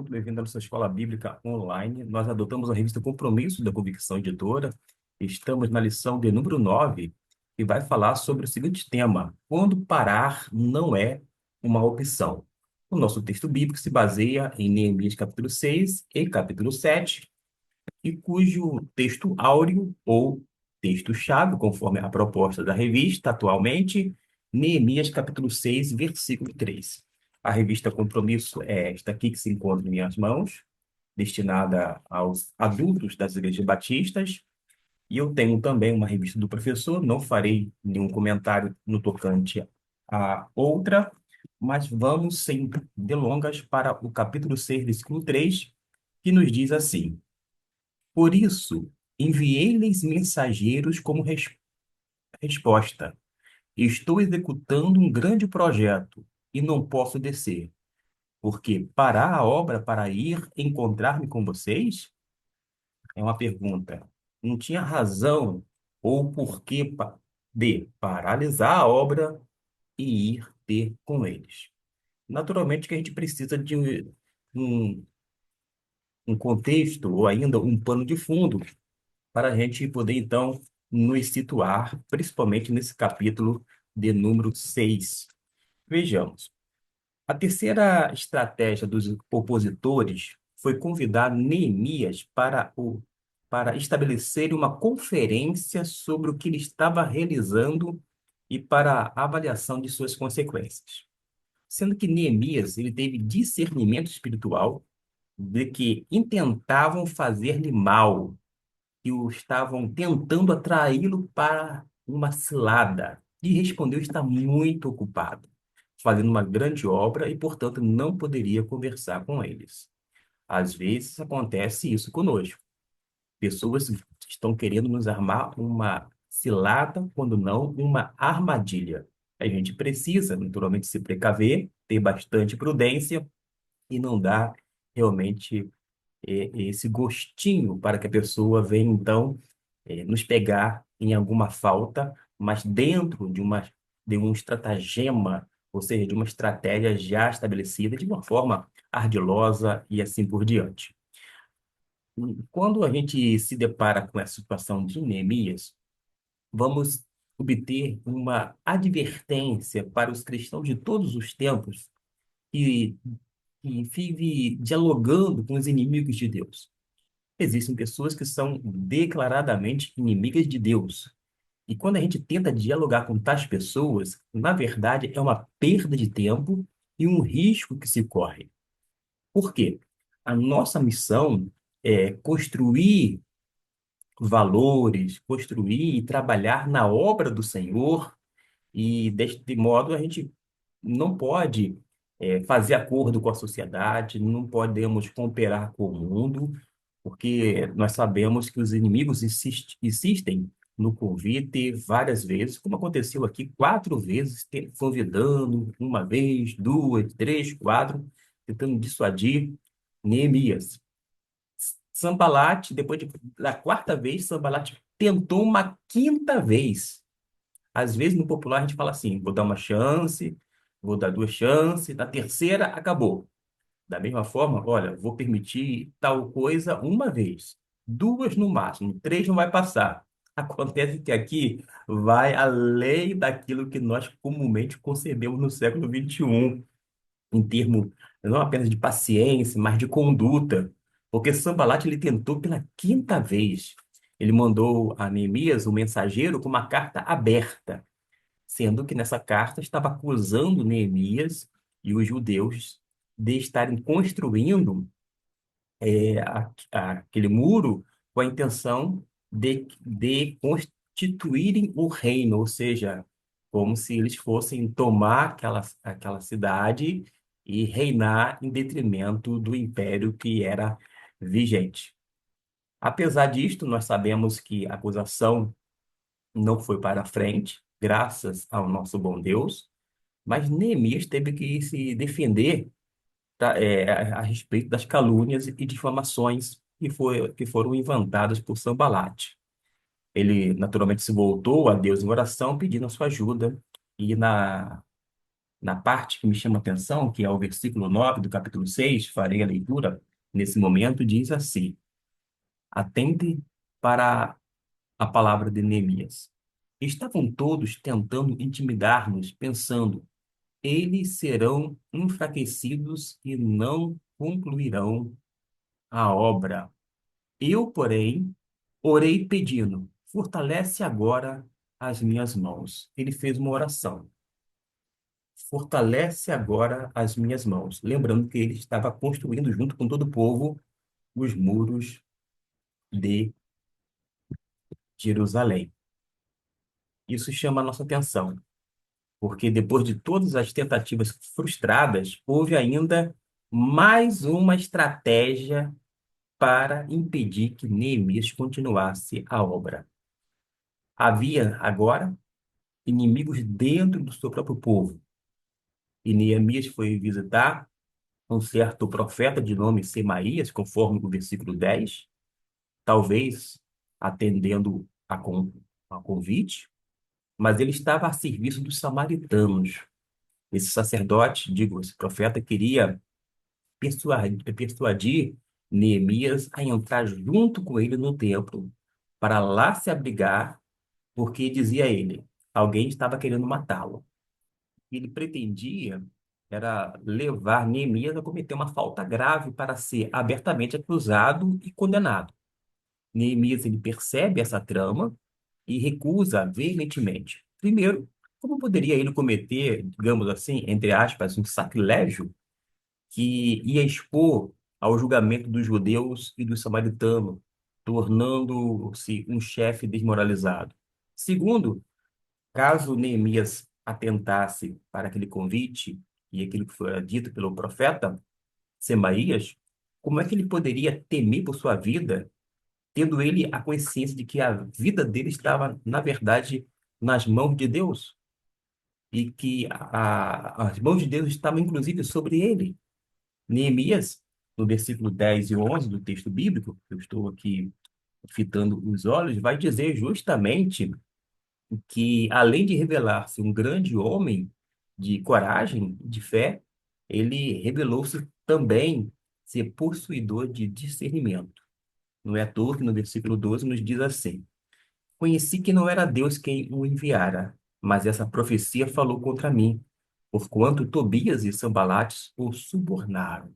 muito bem-vindo à nossa escola bíblica online. Nós adotamos a revista Compromisso da Convicção Editora. Estamos na lição de número 9 e vai falar sobre o seguinte tema: quando parar não é uma opção. O nosso texto bíblico se baseia em Neemias capítulo 6 e capítulo 7, e cujo texto áureo ou texto-chave, conforme a proposta da revista atualmente, Neemias capítulo 6, versículo 3. A revista Compromisso é esta aqui que se encontra em minhas mãos, destinada aos adultos das igrejas batistas, e eu tenho também uma revista do professor, não farei nenhum comentário no tocante a outra, mas vamos sem delongas para o capítulo 6, versículo 3, que nos diz assim: por isso, enviei-lhes mensageiros como resposta. Estou executando um grande projeto e não posso descer, porque parar a obra para ir encontrar-me com vocês é uma pergunta. Não tinha razão ou porquê de paralisar a obra e ir ter com eles. Naturalmente que a gente precisa de um, um contexto ou ainda um pano de fundo para a gente poder, então, nos situar, principalmente nesse capítulo de número 6. Vejamos. A terceira estratégia dos opositores foi convidar Neemias para estabelecer uma conferência sobre o que ele estava realizando e para a avaliação de suas consequências. Sendo que Neemias ele teve discernimento espiritual de que intentavam fazer-lhe mal, que o estavam tentando atraí-lo para uma cilada. E respondeu estar muito ocupado, fazendo uma grande obra e, portanto, não poderia conversar com eles. Às vezes acontece isso conosco. Pessoas estão querendo nos armar uma cilada, quando não uma armadilha. A gente precisa, naturalmente, se precaver, ter bastante prudência e não dar realmente esse gostinho para que a pessoa venha, então, nos pegar em alguma falta, mas dentro de um estratagema, ou seja, de uma estratégia já estabelecida, de uma forma ardilosa e assim por diante. Quando a gente se depara com essa situação de Neemias, vamos obter uma advertência para os cristãos de todos os tempos que, que vive dialogando com os inimigos de Deus. Existem pessoas que são declaradamente inimigas de Deus. E quando a gente tenta dialogar com tais pessoas, na verdade é uma perda de tempo e um risco que se corre. Por quê? A nossa missão é construir valores, construir e trabalhar na obra do Senhor, e deste modo a gente não pode fazer acordo com a sociedade, não podemos cooperar com o mundo, porque nós sabemos que os inimigos insistem no convite várias vezes, como aconteceu aqui 4 vezes, convidando uma vez, duas, três, quatro, tentando dissuadir Neemias. Sanbalate, da quarta vez, Sanbalate tentou uma quinta vez. Às vezes, no popular, a gente fala assim: vou dar uma chance, vou dar duas chances, na terceira, acabou. Da mesma forma, olha, vou permitir tal coisa uma vez, duas no máximo, três não vai passar. Acontece que aqui vai além daquilo que nós comumente concebemos no século XXI, em termos não apenas de paciência, mas de conduta. Porque Sanballat ele tentou pela quinta vez. Ele mandou a Neemias, o mensageiro, com uma carta aberta, sendo que nessa carta estava acusando Neemias e os judeus de estarem construindo aquele muro com a intenção de constituírem o reino, ou seja, como se eles fossem tomar aquela cidade e reinar em detrimento do império que era vigente. Apesar disto, nós sabemos que a acusação não foi para frente, graças ao nosso bom Deus, mas Neemias teve que se defender a respeito das calúnias e difamações que foram inventadas por Sanballat. Ele naturalmente se voltou a Deus em oração, pedindo a sua ajuda, e na parte que me chama a atenção, que é o versículo 9 do capítulo 6, farei a leitura nesse momento, diz assim: atende para a palavra de Neemias. Estavam todos tentando intimidar-nos, pensando, eles serão enfraquecidos e não concluirão a obra. Eu, porém, orei pedindo, fortalece agora as minhas mãos. Ele fez uma oração. Fortalece agora as minhas mãos. Lembrando que ele estava construindo, junto com todo o povo, os muros de Jerusalém. Isso chama a nossa atenção, porque depois de todas as tentativas frustradas, houve ainda mais uma estratégia para impedir que Neemias continuasse a obra. Havia agora inimigos dentro do seu próprio povo, e Neemias foi visitar um certo profeta de nome Semaías, conforme o versículo 10, talvez atendendo a convite, mas ele estava a serviço dos samaritanos. Esse sacerdote, digo, esse profeta, queria persuadir Neemias a entrar junto com ele no templo, para lá se abrigar, porque, dizia ele, alguém estava querendo matá-lo. Ele pretendia era levar Neemias a cometer uma falta grave para ser abertamente acusado e condenado. Neemias ele percebe essa trama e recusa veementemente. Primeiro, como poderia ele cometer, digamos assim, entre aspas, um sacrilégio que ia expor ao julgamento dos judeus e dos samaritanos, tornando-se um chefe desmoralizado? Segundo, caso Neemias atentasse para aquele convite e aquilo que foi dito pelo profeta Semaías, como é que ele poderia temer por sua vida, tendo ele a consciência de que a vida dele estava, na verdade, nas mãos de Deus e que as mãos de Deus estavam, inclusive, sobre ele? Neemias, no versículo 10 e 11 do texto bíblico, que eu estou aqui fitando os olhos, vai dizer justamente que, além de revelar-se um grande homem de coragem, de fé, ele revelou-se também ser possuidor de discernimento. Não é à toa que no versículo 12 nos diz assim: conheci que não era Deus quem o enviara, mas essa profecia falou contra mim, porquanto Tobias e Sanbalates o subornaram.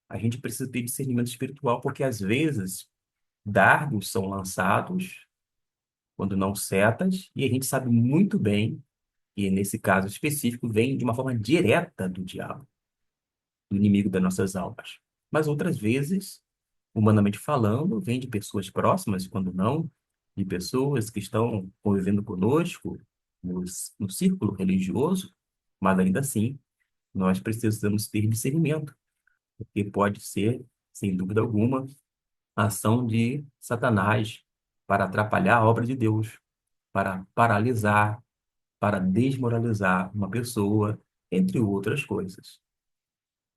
A gente precisa ter discernimento espiritual, porque às vezes dardos são lançados, quando não setas, e a gente sabe muito bem que, nesse caso específico, vem de uma forma direta do diabo, do inimigo das nossas almas. Mas outras vezes, humanamente falando, vem de pessoas próximas, quando não, de pessoas que estão convivendo conosco no círculo religioso, mas ainda assim, nós precisamos ter discernimento, porque pode ser, sem dúvida alguma, a ação de Satanás para atrapalhar a obra de Deus, para paralisar, para desmoralizar uma pessoa, entre outras coisas.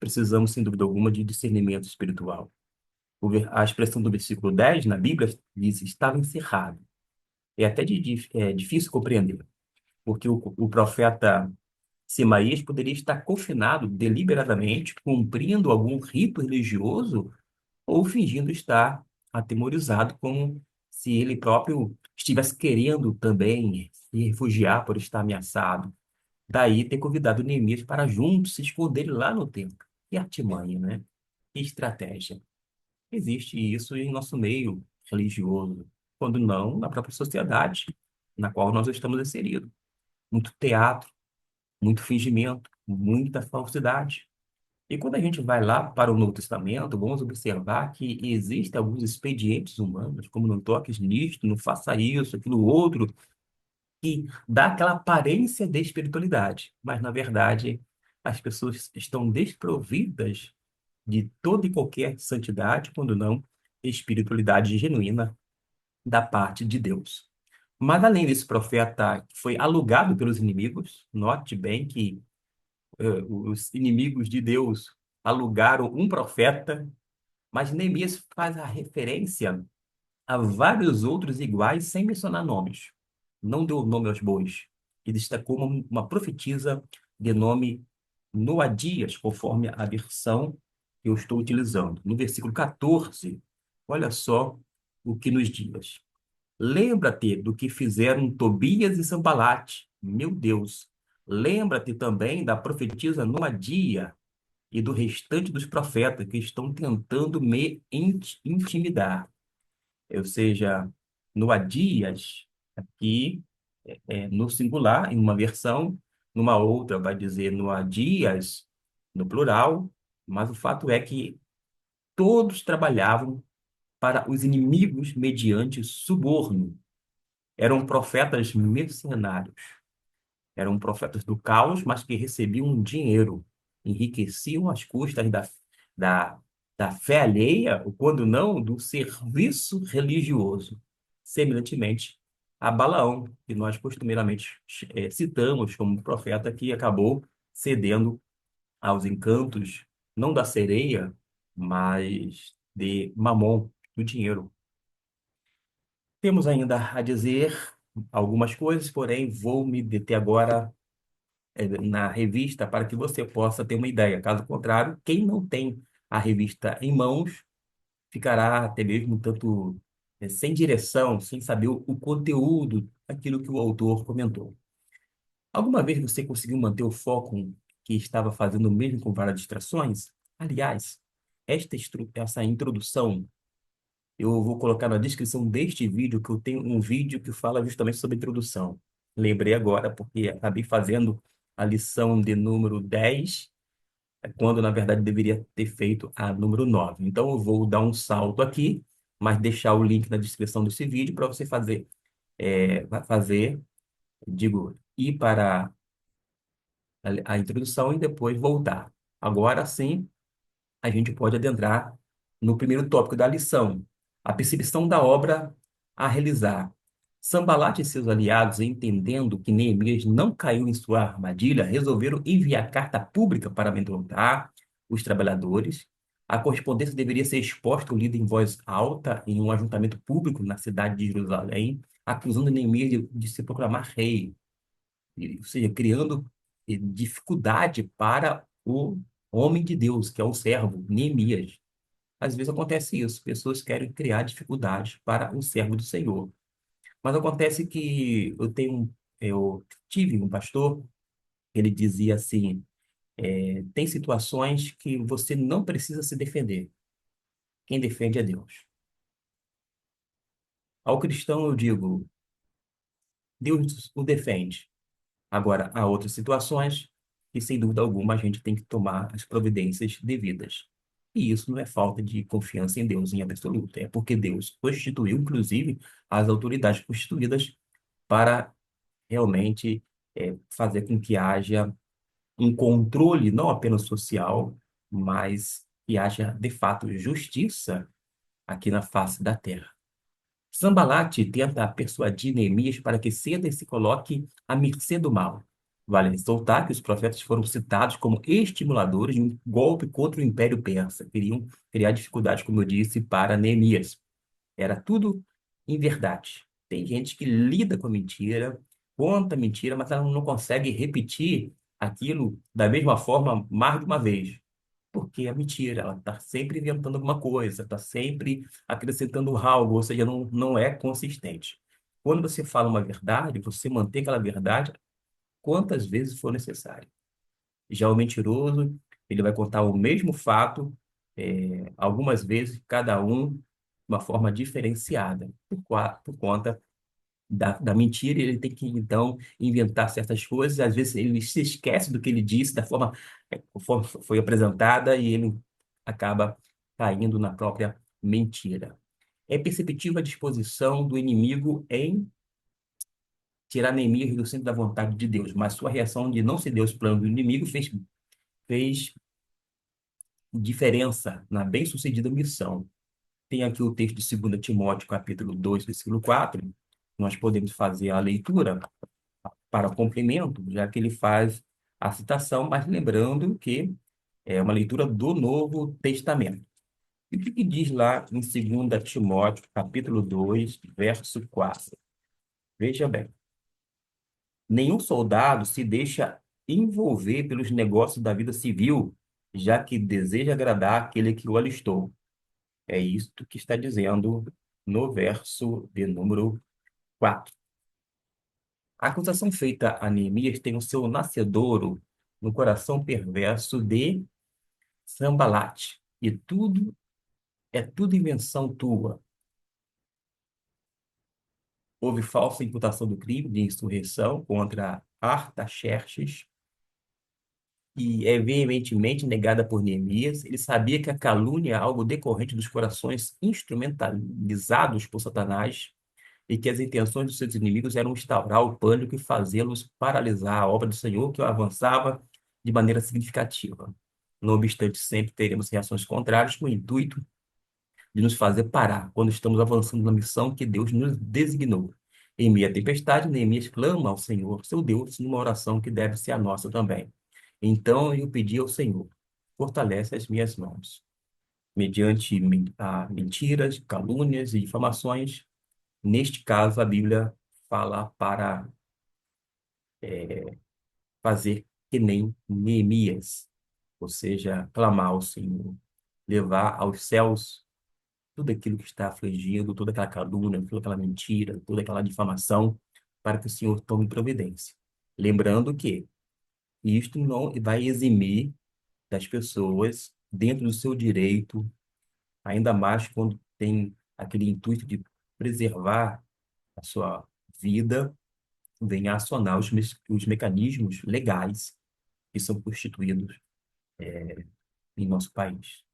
Precisamos, sem dúvida alguma, de discernimento espiritual. A expressão do versículo 10 na Bíblia diz estava encerrado. É até difícil compreender, porque o profeta Semaías poderia estar confinado deliberadamente, cumprindo algum rito religioso ou fingindo estar atemorizado, como se ele próprio estivesse querendo também se refugiar por estar ameaçado. Daí ter convidado Neemias para juntos se esconderem lá no templo. Que artimanha, né? Que estratégia. Existe isso em nosso meio religioso, quando não na própria sociedade na qual nós estamos inseridos. Muito teatro, muito fingimento, muita falsidade. E quando a gente vai lá para o Novo Testamento, vamos observar que existem alguns expedientes humanos, como não toques nisto, não faça isso, aquilo outro, que dá aquela aparência de espiritualidade, mas na verdade as pessoas estão desprovidas de toda e qualquer santidade, quando não espiritualidade genuína da parte de Deus. Mas além desse profeta que foi alugado pelos inimigos, note bem que os inimigos de Deus alugaram um profeta, mas Neemias faz a referência a vários outros iguais sem mencionar nomes. Não deu nome aos bois. E destacou uma profetisa de nome Noadias, conforme a versão que eu estou utilizando. No versículo 14, olha só o que nos diz. Lembra-te do que fizeram Tobias e Sanbalate, meu Deus. Lembra-te também da profetisa Noadia e do restante dos profetas que estão tentando me intimidar. Ou seja, Noadias, aqui no singular, em uma versão, numa outra vai dizer Noadias, no plural, mas o fato é que todos trabalhavam para os inimigos mediante suborno. Eram profetas mercenários. Eram profetas do caos, mas que recebiam dinheiro, enriqueciam às custas da, da fé alheia, ou quando não, do serviço religioso. Semelhantemente a Balaão, que nós costumeiramente citamos como profeta que acabou cedendo aos encantos, não da sereia, mas de Mamon, do dinheiro. Temos ainda a dizer algumas coisas, porém vou me deter agora na revista para que você possa ter uma ideia. Caso contrário, quem não tem a revista em mãos ficará até mesmo um tanto sem direção, sem saber o conteúdo daquilo que o autor comentou. Alguma vez você conseguiu manter o foco que estava fazendo mesmo com várias distrações? Aliás, essa introdução eu vou colocar na descrição deste vídeo, que eu tenho um vídeo que fala justamente sobre introdução. Lembrei agora, porque acabei fazendo a lição de número 10, quando na verdade deveria ter feito a número 9. Então eu vou dar um salto aqui, mas deixar o link na descrição desse vídeo para você ir para a introdução e depois voltar. Agora sim, a gente pode adentrar no primeiro tópico da lição, a percepção da obra a realizar. Sanbalat e seus aliados, entendendo que Neemias não caiu em sua armadilha, resolveram enviar carta pública para amedrontar os trabalhadores. A correspondência deveria ser exposta ou lida em voz alta em um ajuntamento público na cidade de Jerusalém, acusando Neemias de se proclamar rei, ou seja, criando dificuldade para o homem de Deus, que é o servo, Neemias. Às vezes acontece isso, pessoas querem criar dificuldades para o servo do Senhor. Mas acontece que eu tive um pastor, ele dizia assim, tem situações que você não precisa se defender. Quem defende é Deus. Ao cristão eu digo, Deus o defende. Agora, há outras situações que, sem dúvida alguma, a gente tem que tomar as providências devidas. E isso não é falta de confiança em Deus em absoluto, é porque Deus constituiu, inclusive, as autoridades constituídas para realmente fazer com que haja um controle não apenas social, mas que haja, de fato, justiça aqui na face da terra. Sambalat tenta persuadir Neemias para que ceda e se coloque à mercê do mal. Vale ressaltar que os profetas foram citados como estimuladores de um golpe contra o Império Persa. Queriam criar dificuldades, como eu disse, para Neemias. Era tudo em verdade. Tem gente que lida com a mentira, conta a mentira, mas ela não consegue repetir aquilo da mesma forma mais de uma vez. Porque é mentira, ela está sempre inventando alguma coisa, está sempre acrescentando algo, ou seja, não é consistente. Quando você fala uma verdade, você mantém aquela verdade quantas vezes for necessário. Já o mentiroso, ele vai contar o mesmo fato, algumas vezes, cada um de uma forma diferenciada, por conta da mentira, e ele tem que, então, inventar certas coisas, às vezes ele se esquece do que ele disse, da forma conforme foi apresentada, e ele acaba caindo na própria mentira. É perceptível a disposição do inimigo em tirar Neemias do centro da vontade de Deus, mas sua reação de não ceder aos planos do inimigo fez diferença na bem-sucedida missão. Tem aqui o texto de 2 Timóteo, capítulo 2, versículo 4. Nós podemos fazer a leitura para o complemento, já que ele faz a citação, mas lembrando que é uma leitura do Novo Testamento. E o que que diz lá em 2 Timóteo, capítulo 2, verso 4? Veja bem, nenhum soldado se deixa envolver pelos negócios da vida civil, já que deseja agradar aquele que o alistou. É isto que está dizendo no verso de número 4. A acusação feita a Neemias tem o seu nascedouro no coração perverso de Sambalate. E tudo é tudo invenção tua. Houve falsa imputação do crime de insurreição contra Artaxerxes e é veementemente negada por Neemias. Ele sabia que a calúnia é algo decorrente dos corações instrumentalizados por Satanás e que as intenções dos seus inimigos eram instaurar o pânico e fazê-los paralisar a obra do Senhor que avançava de maneira significativa. No obstante, sempre teremos reações contrárias com o intuito de nos fazer parar quando estamos avançando na missão que Deus nos designou. Em meio à tempestade, Neemias clama ao Senhor, seu Deus, numa oração que deve ser a nossa também. Então eu pedi ao Senhor, fortalece as minhas mãos. Mediante mentiras, calúnias e difamações, neste caso a Bíblia fala para fazer que nem Neemias, ou seja, clamar ao Senhor, levar aos céus tudo aquilo que está afligindo, toda aquela calúnia, toda aquela mentira, toda aquela difamação, para que o Senhor tome providência. Lembrando que isto não vai eximir das pessoas, dentro do seu direito, ainda mais quando tem aquele intuito de preservar a sua vida, venha acionar os mecanismos legais que são constituídos em nosso país.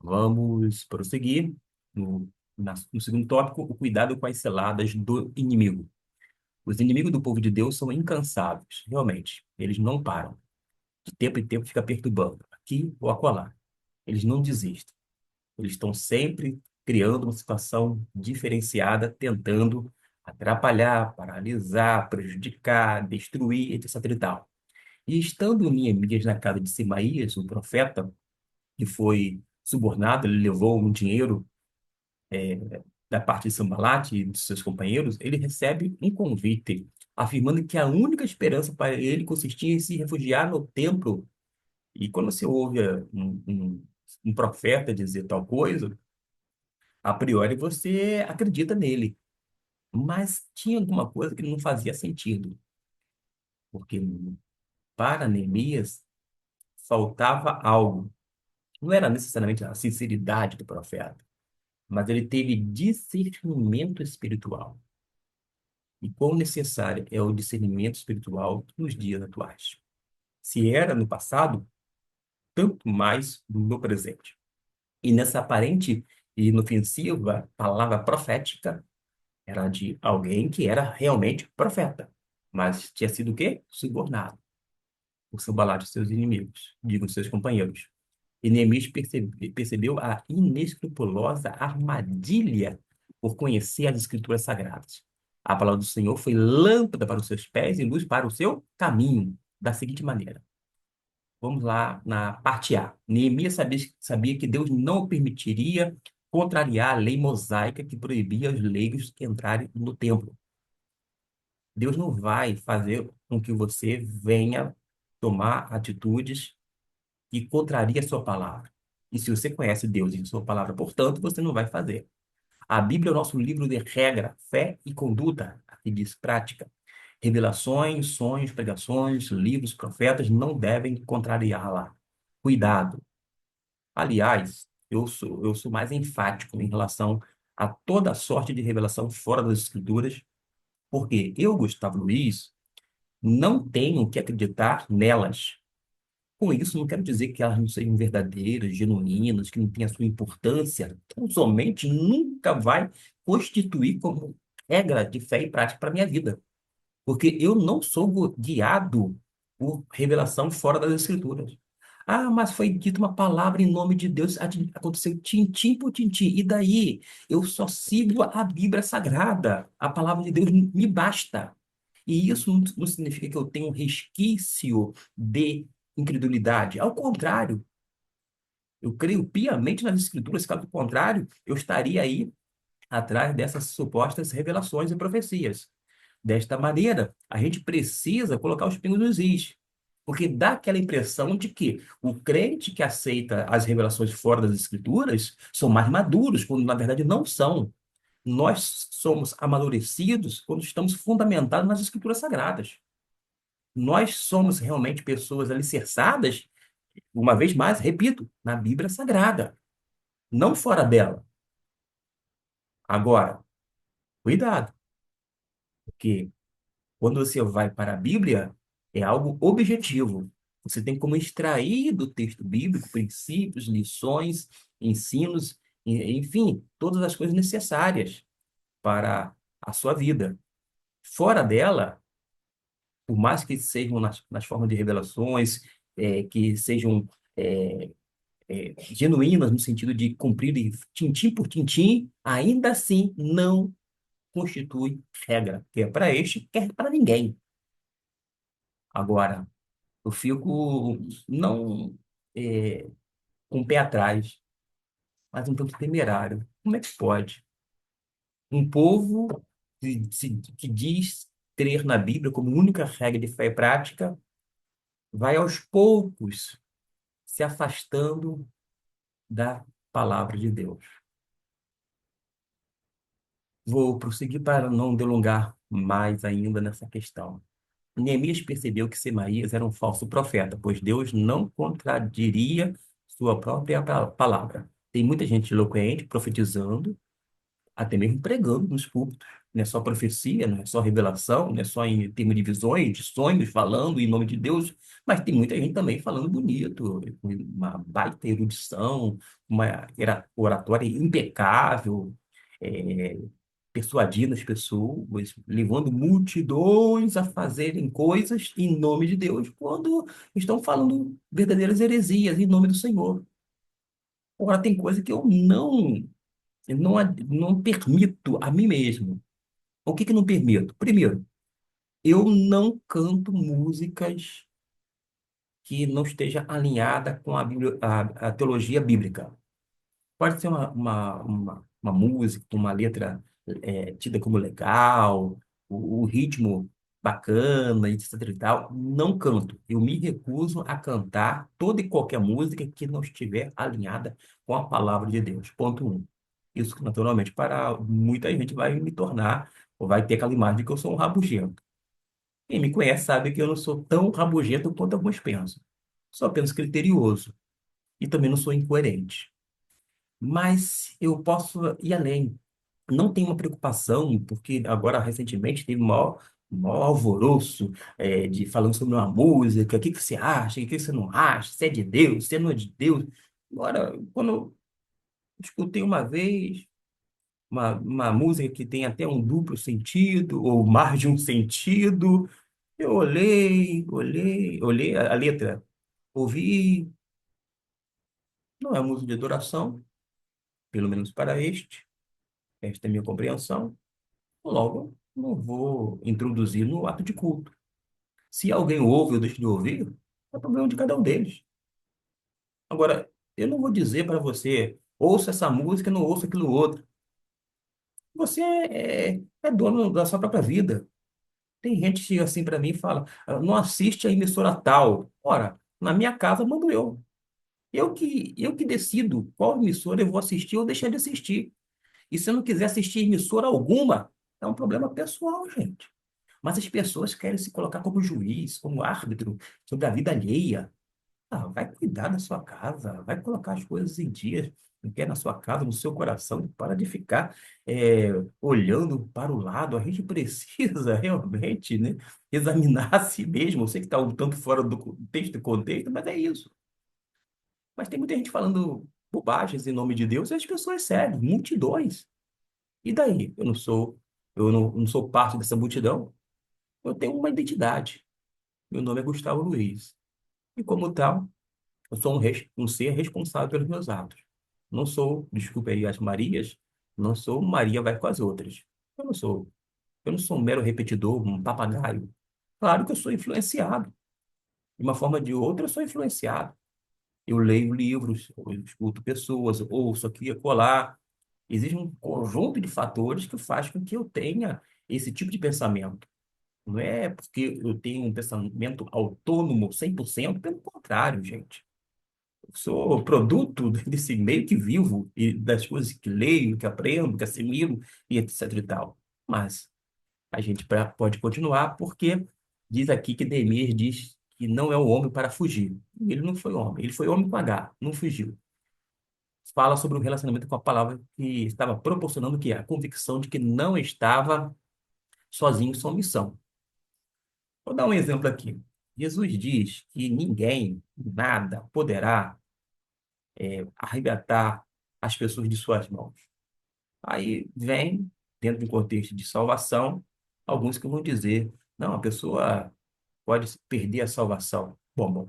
Vamos prosseguir no segundo tópico, o cuidado com as ciladas do inimigo. Os inimigos do povo de Deus são incansáveis, realmente. Eles não param. De tempo em tempo fica perturbando, aqui ou acolá. Eles não desistem. Eles estão sempre criando uma situação diferenciada, tentando atrapalhar, paralisar, prejudicar, destruir, etc. e tal. E estando Neemias na casa de Semaías, o profeta, que foi subornado, ele levou um dinheiro da parte de Sanbalate e dos seus companheiros, ele recebe um convite, afirmando que a única esperança para ele consistia em se refugiar no templo. E quando você ouve um profeta dizer tal coisa, a priori você acredita nele. Mas tinha alguma coisa que não fazia sentido, porque para Neemias faltava algo. Não era necessariamente a sinceridade do profeta, mas ele teve discernimento espiritual. E quão necessário é o discernimento espiritual nos dias atuais. Se era no passado, tanto mais no presente. E nessa aparente e inofensiva palavra profética, era de alguém que era realmente profeta, mas tinha sido o quê? Subornado por Sanbalat e seus inimigos, digo, seus companheiros. E Neemias percebeu a inescrupulosa armadilha por conhecer as Escrituras Sagradas. A palavra do Senhor foi lâmpada para os seus pés e luz para o seu caminho, da seguinte maneira. Vamos lá na parte A. Neemias sabia que Deus não permitiria contrariar a lei mosaica que proibia os leigos entrarem no templo. Deus não vai fazer com que você venha tomar atitudes que contraria a sua palavra. E se você conhece Deus e a sua palavra, portanto, você não vai fazer. A Bíblia é o nosso livro de regra, fé e conduta. Aqui diz prática. Revelações, sonhos, pregações, livros, profetas não devem contrariá-la. Cuidado. Aliás, eu sou mais enfático em relação a toda sorte de revelação fora das Escrituras, porque eu, Gustavo Luiz, não tenho que acreditar nelas. Com isso, não quero dizer que elas não sejam verdadeiras, genuínas, que não tenham a sua importância. Tão somente nunca vai constituir como regra de fé e prática para a minha vida. Porque eu não sou guiado por revelação fora das Escrituras. Ah, mas foi dita uma palavra em nome de Deus, aconteceu tintim por tintim. E daí? Eu só sigo a Bíblia Sagrada. A palavra de Deus me basta. E isso não significa que eu tenho um resquício de incredulidade. Ao contrário, eu creio piamente nas Escrituras. Caso contrário, eu estaria aí atrás dessas supostas revelações e profecias. desta maneira. A gente precisa colocar os pingos nos is. Porque dá aquela impressão de que o crente que aceita as revelações fora das Escrituras são mais maduros, quando na verdade não são. Nós somos amadurecidos quando estamos fundamentados nas Escrituras Sagradas. Nós somos realmente pessoas alicerçadas, uma vez mais, repito, na Bíblia Sagrada, não fora dela. Agora, cuidado, porque quando você vai para a Bíblia, é algo objetivo. Você tem como extrair do texto bíblico princípios, lições, ensinos, enfim, todas as coisas necessárias para a sua vida. Fora dela, por mais que sejam nas formas de revelações, que sejam genuínas no sentido de cumprir tintim por tintim, ainda assim não constitui regra, quer para este, quer para ninguém. Agora, eu fico não é, com o pé atrás, mas um tanto temerário. Como é que pode? Um povo que diz crer na Bíblia como única regra de fé e prática, vai aos poucos se afastando da palavra de Deus. Vou prosseguir para não delongar mais ainda nessa questão. Neemias percebeu que Semaías era um falso profeta, pois Deus não contradiria sua própria palavra. Tem muita gente eloquente profetizando, até mesmo pregando nos púlpitos. Não é só profecia, não é só revelação, não é só em termos de visões, de sonhos, falando em nome de Deus, mas tem muita gente também falando bonito, com uma baita erudição, uma oratória impecável, é, persuadindo as pessoas, levando multidões a fazerem coisas em nome de Deus, quando estão falando verdadeiras heresias em nome do Senhor. Agora, tem coisa que eu não permito a mim mesmo. O que que não permito? Primeiro, eu não canto músicas que não esteja alinhada com a teologia bíblica. Pode ser uma música, uma letra tida como legal, o ritmo bacana, etc e tal. Não canto. Eu me recuso a cantar toda e qualquer música que não estiver alinhada com a palavra de Deus. Ponto um. Isso, naturalmente, para muita gente vai me tornar, ou vai ter aquela imagem de que eu sou um rabugento. Quem me conhece sabe que eu não sou tão rabugento quanto alguns pensam. Sou apenas criterioso e também não sou incoerente. Mas eu posso ir além. Não tenho uma preocupação, porque agora, recentemente, teve maior alvoroço de falando sobre uma música, o que que você acha, o que que você não acha, se é de Deus, se não é de Deus. Agora, quando eu escutei uma vez uma música que tem até um duplo sentido, ou mais de um sentido, eu olhei a letra, ouvi, não é música de adoração, pelo menos para esta é a minha compreensão. Logo, não vou introduzir no ato de culto. Se alguém ouve ou deixa de ouvir, é problema de cada um deles. Agora, eu não vou dizer para você, ouça essa música, não ouça aquilo outro. Você é dono da sua própria vida. Tem gente que chega assim para mim e fala, não assiste a emissora tal. Ora, na minha casa mando eu. Eu que decido qual emissora eu vou assistir ou deixar de assistir. E se eu não quiser assistir emissora alguma, é um problema pessoal, gente. Mas as pessoas querem se colocar como juiz, como árbitro sobre a vida alheia. Vai cuidar da sua casa, vai colocar as coisas em dia, que é na sua casa, no seu coração, para de ficar olhando para o lado. A gente precisa realmente, né, examinar a si mesmo. Eu sei que está um tanto fora do texto e contexto, mas é isso. Mas tem muita gente falando bobagens em nome de Deus e as pessoas seguem, multidões. E daí? Eu não sou parte dessa multidão. Eu tenho uma identidade. Meu nome é Gustavo Luiz. E como tal, eu sou um ser responsável pelos meus atos. Não sou, desculpe aí as Marias, não sou Maria vai com as outras. Eu não sou. Eu não sou um mero repetidor, um papagaio. Claro que eu sou influenciado. De uma forma ou de outra, eu sou influenciado. Eu leio livros, eu escuto pessoas, ouço aqui e acolá. Existe um conjunto de fatores que faz com que eu tenha esse tipo de pensamento. Não é porque eu tenho um pensamento autônomo 100%, pelo contrário, gente. Eu sou produto desse meio que vivo e das coisas que leio, que aprendo, que assimilo e etc e tal. Mas a gente pode continuar porque diz aqui que Neemias diz que não é o homem para fugir. Ele não foi homem, ele foi homem com H, não fugiu. Fala sobre o relacionamento com a palavra que estava proporcionando o que é a convicção de que não estava sozinho em sua missão. Vou dar um exemplo aqui. Jesus diz que ninguém, nada, poderá arrebatar as pessoas de suas mãos. Aí vem, dentro do contexto de salvação, alguns que vão dizer, não, a pessoa pode perder a salvação. Bom,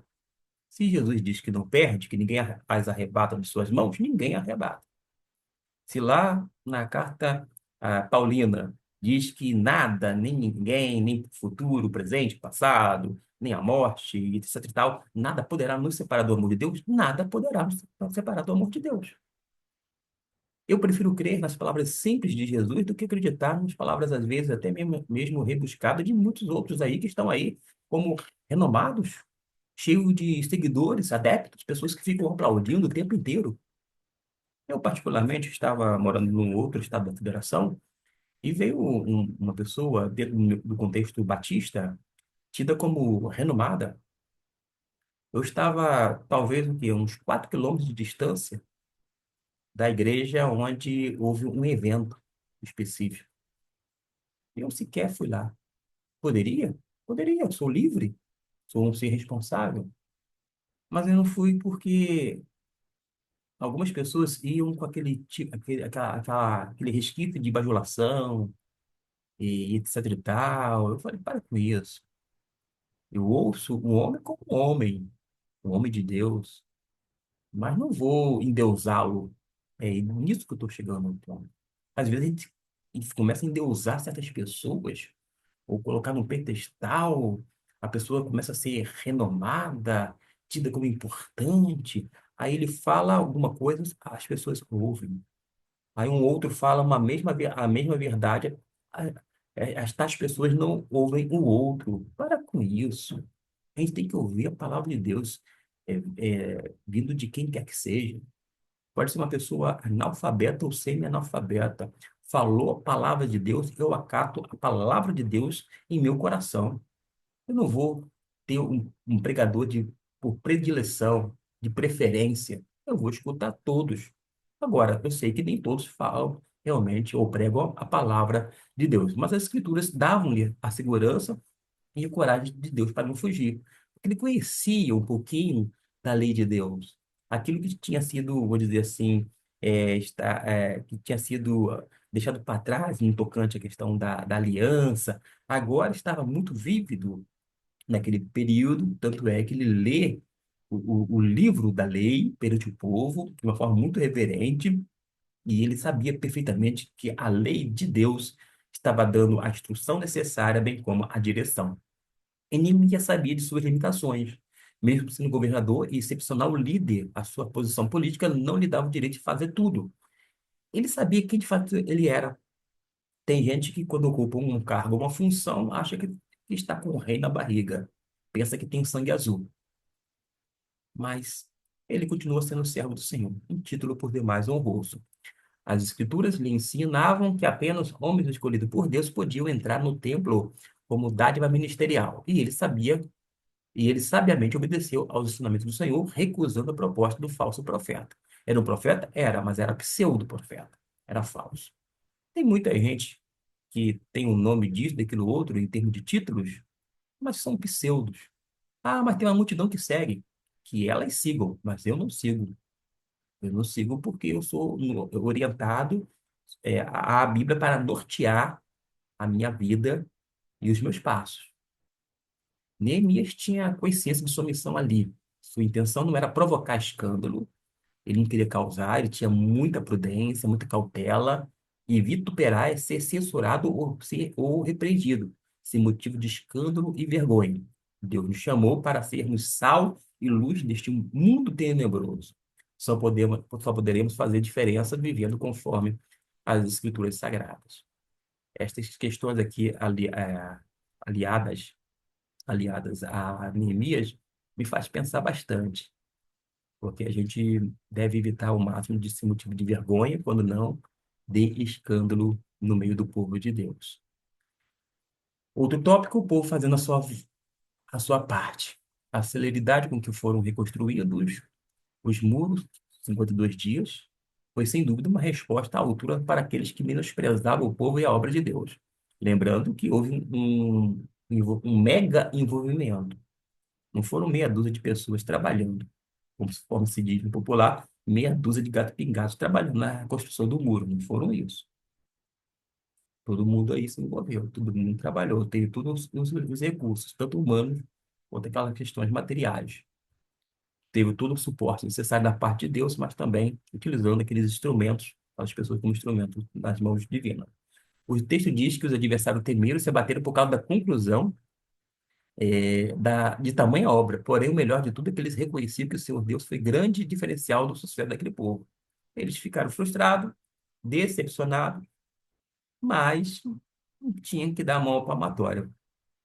se Jesus diz que não perde, que ninguém as arrebata de suas mãos, ninguém arrebata. Se lá na carta Paulina diz que nada, nem ninguém, nem futuro, presente, passado, nem a morte, etc e tal, nada poderá nos separar do amor de Deus, nada poderá nos separar do amor de Deus. Eu prefiro crer nas palavras simples de Jesus do que acreditar nas palavras, às vezes, até mesmo rebuscadas de muitos outros aí que estão aí como renomados, cheios de seguidores, adeptos, pessoas que ficam aplaudindo o tempo inteiro. Eu, particularmente, estava morando num outro estado da federação e veio uma pessoa dentro do contexto batista, tida como renomada. Eu estava, talvez, o quê? Uns 4 quilômetros de distância da igreja onde houve um evento específico. Eu sequer fui lá. Poderia? Poderia, sou livre, sou um ser responsável. Mas eu não fui porque algumas pessoas iam com aquele resquício de bajulação e etc e tal. Eu falei, para com isso. Eu ouço um homem como um homem de Deus, mas não vou endeusá-lo. É nisso que eu estou chegando no ponto. Às vezes a gente começa a endeusar certas pessoas ou colocar num pedestal, a pessoa começa a ser renomada, tida como importante. Aí ele fala alguma coisa, as pessoas ouvem. Aí um outro fala a mesma verdade, a- as tais pessoas não ouvem o outro. Para com isso. A gente tem que ouvir a palavra de Deus, vindo de quem quer que seja. Pode ser uma pessoa analfabeta ou semi-analfabeta. Falou a palavra de Deus, eu acato a palavra de Deus em meu coração. Eu não vou ter um pregador por predileção, de preferência. Eu vou escutar todos. Agora, eu sei que nem todos falam realmente ou pregam a palavra de Deus, mas as Escrituras davam-lhe a segurança e a coragem de Deus para não fugir. Porque ele conhecia um pouquinho da lei de Deus. Aquilo que tinha sido, vou dizer assim, que tinha sido deixado para trás no tocante à questão da aliança, agora estava muito vívido naquele período, tanto é que ele lê o livro da lei perante o povo de uma forma muito reverente, e ele sabia perfeitamente que a lei de Deus estava dando a instrução necessária, bem como a direção. E Neemias sabia de suas limitações. Mesmo sendo governador e excepcional líder, a sua posição política não lhe dava o direito de fazer tudo. Ele sabia quem de fato ele era. Tem gente que, quando ocupa um cargo, uma função, acha que está com o rei na barriga. Pensa que tem sangue azul. Mas ele continua sendo servo do Senhor, um título por demais honroso. As Escrituras lhe ensinavam que apenas homens escolhidos por Deus podiam entrar no templo como dádiva ministerial. E ele sabiamente obedeceu aos ensinamentos do Senhor, recusando a proposta do falso profeta. Era um profeta? Era, mas era pseudo-profeta. Era falso. Tem muita gente que tem o nome disso, daquilo outro, em termos de títulos, mas são pseudos. Ah, mas tem uma multidão que segue. Que elas sigam, mas eu não sigo. Eu não sigo porque eu sou orientado, à Bíblia para nortear a minha vida e os meus passos. Neemias tinha consciência de sua missão ali. Sua intenção não era provocar escândalo, ele não queria causar, ele tinha muita prudência, muita cautela, e vituperar é ser censurado ou repreendido, sem motivo de escândalo e vergonha. Deus nos chamou para sermos sal e luz neste mundo tenebroso. Só poderemos fazer diferença vivendo conforme as Escrituras Sagradas. Estas questões aqui aliadas, aliadas a Neemias me faz pensar bastante, porque a gente deve evitar o máximo de ser motivo de vergonha, quando não, de escândalo no meio do povo de Deus. Outro tópico, o povo fazendo a sua parte. A celeridade com que foram reconstruídos os muros, 52 dias, foi sem dúvida uma resposta à altura para aqueles que menosprezavam o povo e a obra de Deus. Lembrando que houve um mega envolvimento. Não foram meia dúzia de pessoas trabalhando, conforme se diz no popular, meia dúzia de gato-pingados trabalhando na construção do muro. Não foram isso. Todo mundo aí se envolveu, todo mundo trabalhou, teve todos os recursos, tanto humanos quanto aquelas questões materiais. Teve todo o suporte necessário da parte de Deus, mas também utilizando aqueles instrumentos, as pessoas como instrumentos nas mãos divinas. O texto diz que os adversários temeram e se abateram por causa da conclusão de tamanha obra. Porém, o melhor de tudo é que eles reconheciam que o Senhor Deus foi grande diferencial do sucesso daquele povo. Eles ficaram frustrados, decepcionados, mas tinham que dar a mão à palmatória.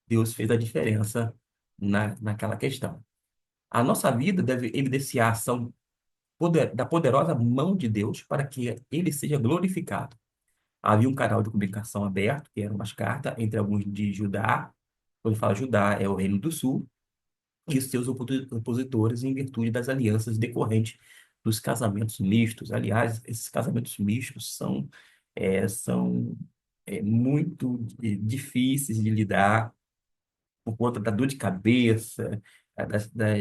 Deus fez a diferença naquela questão. A nossa vida deve evidenciar a ação da poderosa mão de Deus para que ele seja glorificado. Havia um canal de comunicação aberto, que eram umas cartas, entre alguns de Judá. Quando fala Judá, é o Reino do Sul, e os seus opositores, em virtude das alianças decorrentes dos casamentos mistos. Aliás, esses casamentos mistos são muito difíceis de lidar por conta da dor de cabeça,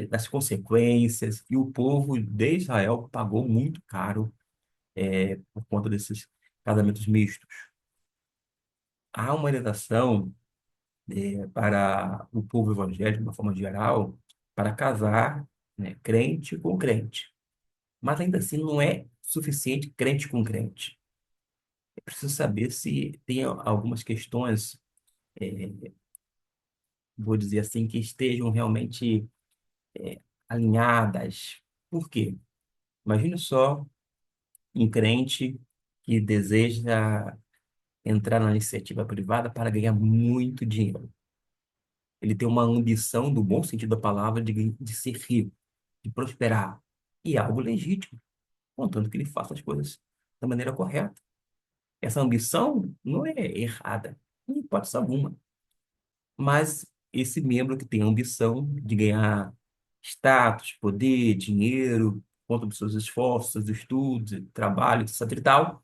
das consequências, e o povo de Israel pagou muito caro por conta desses casamentos mistos. Há uma orientação para o povo evangélico, de uma forma geral, para casar, né, crente com crente. Mas ainda assim não é suficiente crente com crente. É preciso saber se tem algumas questões, vou dizer assim, que estejam realmente alinhadas. Por quê? Imagine só um crente que deseja entrar na iniciativa privada para ganhar muito dinheiro. Ele tem uma ambição, do bom sentido da palavra, de ser rico, de prosperar. E é algo legítimo, contanto que ele faça as coisas da maneira correta. Essa ambição não é errada, em hipótese alguma. Mas esse membro que tem a ambição de ganhar status, poder, dinheiro, por conta dos seus esforços, seus estudos, trabalho, etc e tal,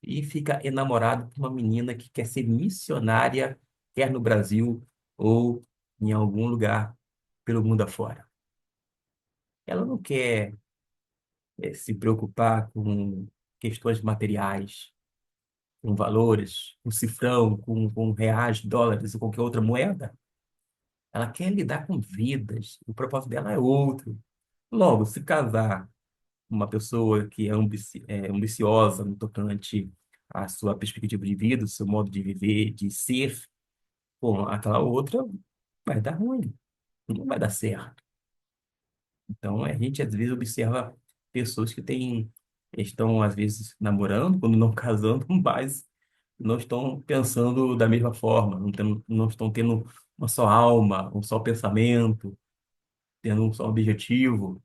e fica enamorado de uma menina que quer ser missionária, quer no Brasil ou em algum lugar pelo mundo afora. Ela não quer se preocupar com questões materiais, com valores, com cifrão, com reais, dólares ou qualquer outra moeda. Ela quer lidar com vidas. O propósito dela é outro. Logo, se casar com uma pessoa que é ambiciosa no tocante à sua perspectiva de vida, o seu modo de viver, de ser, com aquela outra, vai dar ruim, não vai dar certo. Então, a gente às vezes observa pessoas que estão às vezes namorando, quando não casando, mas não estão pensando da mesma forma, não estão tendo uma só alma, um só pensamento, tendo um só objetivo.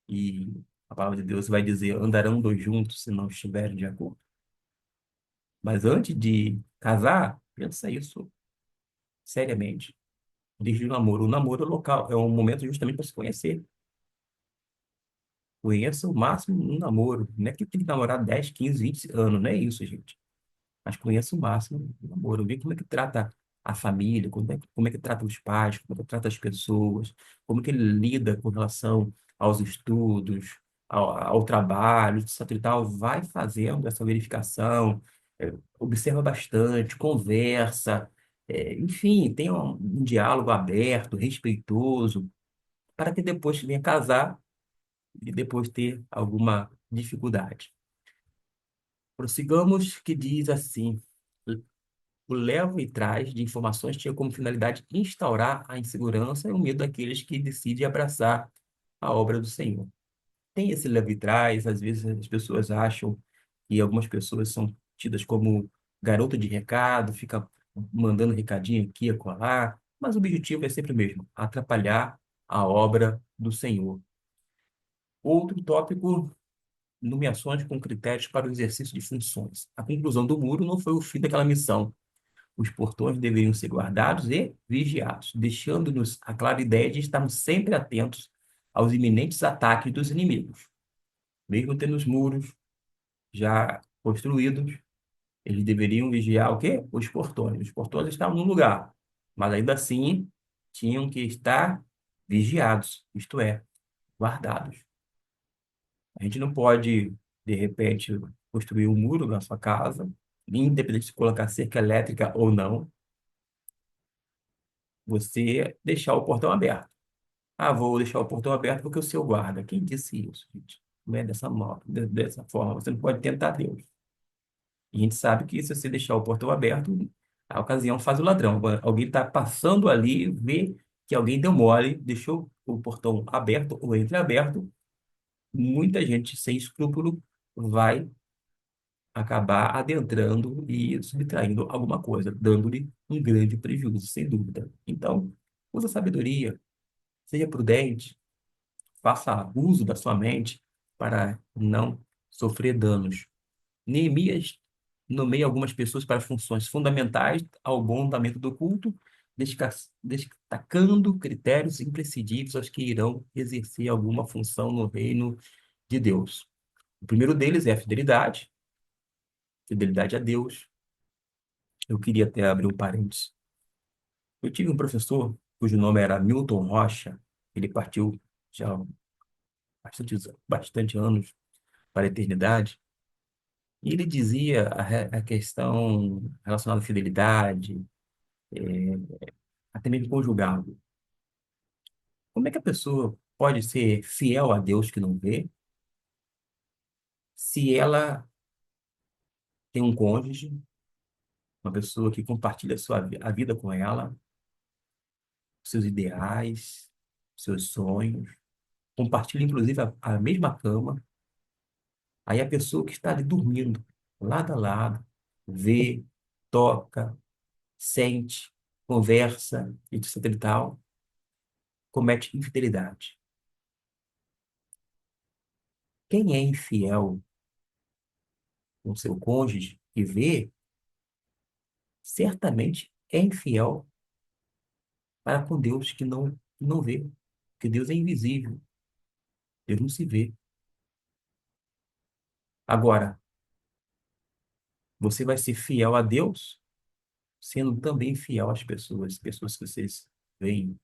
E a palavra de Deus vai dizer: andarão dois juntos se não estiverem de acordo. Mas antes de casar, pensa isso seriamente. Desde o namoro. O namoro é local, é um momento justamente para se conhecer. Conheça o máximo no namoro. Não é que tem que namorar 10, 15, 20 anos, não é isso, gente. Mas conheça o máximo no namoro. Vê como é que trata a família, como é que trata os pais, como é que trata as pessoas, como é que ele lida com relação aos estudos, ao trabalho, etc e tal. Vai fazendo essa verificação, observa bastante, conversa, enfim, tenha um diálogo aberto, respeitoso, para que depois que venha casar e depois ter alguma dificuldade. Prossigamos, que diz assim: o leva e traz de informações tinha como finalidade instaurar a insegurança e o medo daqueles que decidem abraçar a obra do Senhor. Tem esse leva e traz, às vezes as pessoas acham que algumas pessoas são tidas como garota de recado, fica mandando recadinho aqui e acolá, mas o objetivo é sempre o mesmo: atrapalhar a obra do Senhor. Outro tópico: nomeações com critérios para o exercício de funções. A conclusão do muro não foi o fim daquela missão. Os portões deveriam ser guardados e vigiados, deixando-nos a clara ideia de estarmos sempre atentos aos iminentes ataques dos inimigos. Mesmo tendo os muros já construídos, eles deveriam vigiar o quê? Os portões. Os portões estavam no lugar, mas ainda assim tinham que estar vigiados, isto é, guardados. A gente não pode, de repente, construir um muro na sua casa, independente de colocar cerca elétrica ou não, você deixar o portão aberto. Ah, vou deixar o portão aberto porque o seu guarda. Quem disse isso, gente? Não é dessa forma. Você não pode tentar Deus. E a gente sabe que se você deixar o portão aberto, a ocasião faz o ladrão. Alguém está passando ali, vê que alguém deu mole, deixou o portão aberto ou entreaberto, muita gente sem escrúpulo vai acabar adentrando e subtraindo alguma coisa, dando-lhe um grande prejuízo, sem dúvida. Então, use a sabedoria, seja prudente, faça uso da sua mente para não sofrer danos. Neemias nomeia algumas pessoas para funções fundamentais ao bom andamento do culto, destacando critérios imprescindíveis aos que irão exercer alguma função no reino de Deus. O primeiro deles é a fidelidade, fidelidade a Deus. Eu queria até abrir um parênteses. Eu tive um professor cujo nome era Milton Rocha. Ele partiu já há bastante anos para a eternidade. E ele dizia a questão relacionada à fidelidade, até mesmo conjugal. Como é que a pessoa pode ser fiel a Deus que não vê, se ela tem um cônjuge, uma pessoa que compartilha a vida com ela, seus ideais, seus sonhos, compartilha inclusive a mesma cama, aí a pessoa que está ali dormindo, lado a lado, vê, toca, sente, conversa, etc e tal, comete infidelidade. Quem é infiel com seu cônjuge e vê, certamente é infiel para com Deus que não vê. Porque Deus é invisível, Deus não se vê. Agora, você vai ser fiel a Deus, sendo também fiel às pessoas, pessoas que vocês veem.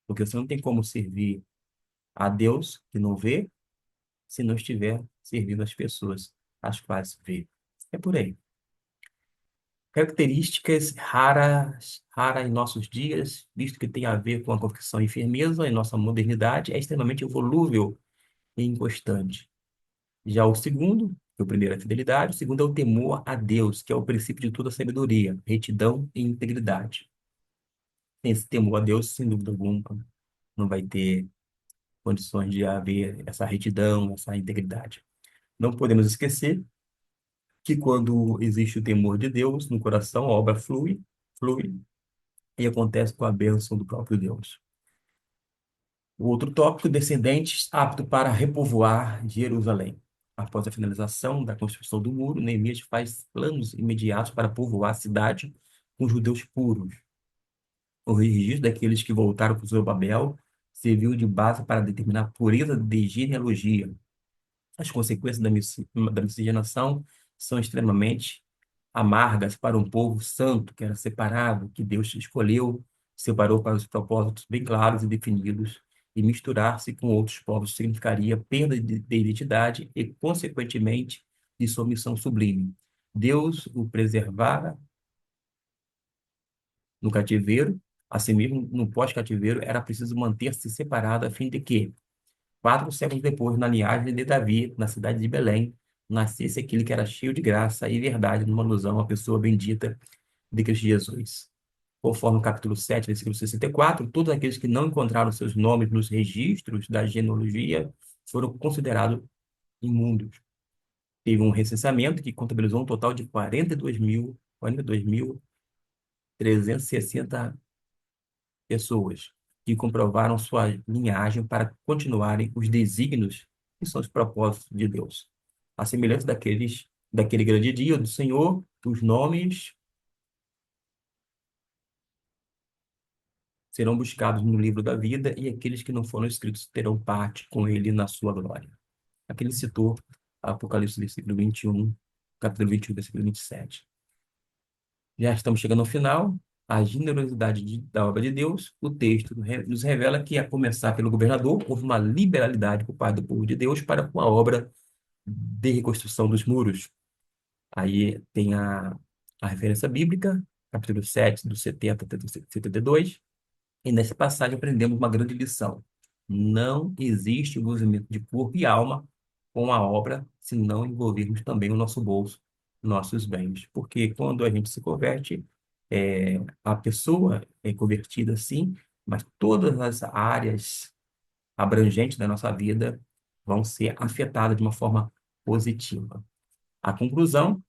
Porque você não tem como servir a Deus que não vê, se não estiver servindo as pessoas as quais vê. É por aí. Características raras em nossos dias, visto que tem a ver com a confissão e firmeza em nossa modernidade, é extremamente volúvel e inconstante. Já o segundo, que o primeiro é a fidelidade, o segundo é o temor a Deus, que é o princípio de toda sabedoria, retidão e integridade. Esse temor a Deus, sem dúvida alguma, não vai ter condições de haver essa retidão, essa integridade. Não podemos esquecer que quando existe o temor de Deus no coração, a obra flui e acontece com a bênção do próprio Deus. O outro tópico, descendentes apto para repovoar Jerusalém. Após a finalização da construção do muro, Neemias faz planos imediatos para povoar a cidade com judeus puros. O registro daqueles que voltaram para Zorobabel serviu de base para determinar a pureza de genealogia. As consequências da miscigenação são extremamente amargas para um povo santo, que era separado, que Deus escolheu, separou para os propósitos bem claros e definidos, e misturar-se com outros povos significaria perda de identidade e, consequentemente, de sua missão sublime. Deus o preservara no cativeiro, assim mesmo no pós-cativeiro era preciso manter-se separado a fim de que 4 séculos depois, na linhagem de Davi, na cidade de Belém, nascesse aquele que era cheio de graça e verdade, numa alusão à pessoa bendita de Cristo Jesus. Conforme o capítulo 7, versículo 64, todos aqueles que não encontraram seus nomes nos registros da genealogia foram considerados imundos. Teve um recenseamento que contabilizou um total de 42.360 pessoas que comprovaram sua linhagem para continuarem os desígnios que são os propósitos de Deus. A semelhança daquele grande dia do Senhor, os nomes serão buscados no livro da vida e aqueles que não foram escritos terão parte com ele na sua glória. Aqui ele citou Apocalipse, versículo 21, capítulo 21, versículo 27. Já estamos chegando ao final. A generosidade da obra de Deus, o texto nos revela que, a começar pelo governador, houve uma liberalidade por parte do povo de Deus para com a obra de reconstrução dos muros. Aí tem a referência bíblica, capítulo 7, do 70 até o 72, e nessa passagem aprendemos uma grande lição. Não existe envolvimento de corpo e alma com a obra se não envolvermos também o nosso bolso, nossos bens. Porque quando a gente se converte, a pessoa é convertida sim, mas todas as áreas abrangentes da nossa vida vão ser afetadas de uma forma positiva. A conclusão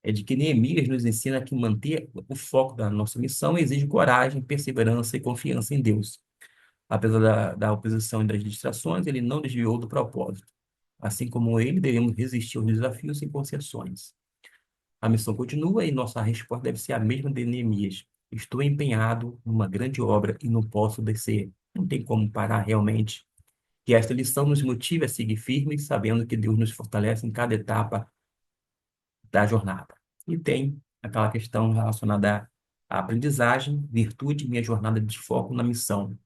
é de que Neemias nos ensina que manter o foco da nossa missão exige coragem, perseverança e confiança em Deus. Apesar da oposição e das distrações, ele não desviou do propósito. Assim como ele, devemos resistir aos desafios sem concessões. A missão continua e nossa resposta deve ser a mesma de Neemias. Estou empenhado numa grande obra e não posso descer. Não tem como parar realmente. Que esta lição nos motive a seguir firmes, sabendo que Deus nos fortalece em cada etapa da jornada. E tem aquela questão relacionada à aprendizagem, virtude e minha jornada de foco na missão.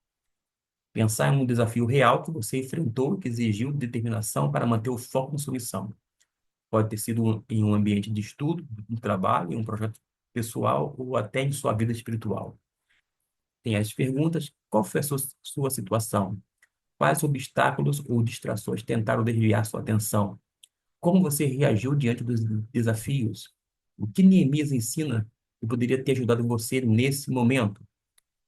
Pensar em um desafio real que você enfrentou, que exigiu determinação para manter o foco na sua missão. Pode ter sido em um ambiente de estudo, um trabalho, em um projeto pessoal ou até em sua vida espiritual. Tem as perguntas: qual foi a sua situação? Quais obstáculos ou distrações tentaram desviar sua atenção? Como você reagiu diante dos desafios? O que Neemias ensina que poderia ter ajudado você nesse momento?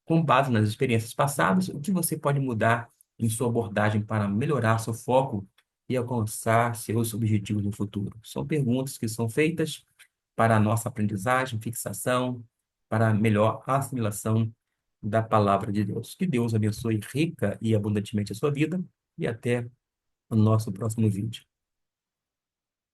Com base nas experiências passadas, o que você pode mudar em sua abordagem para melhorar seu foco e alcançar seus objetivos no futuro? São perguntas que são feitas para a nossa aprendizagem, fixação, para a melhor assimilação da palavra de Deus. Que Deus abençoe rica e abundantemente a sua vida e até o nosso próximo vídeo.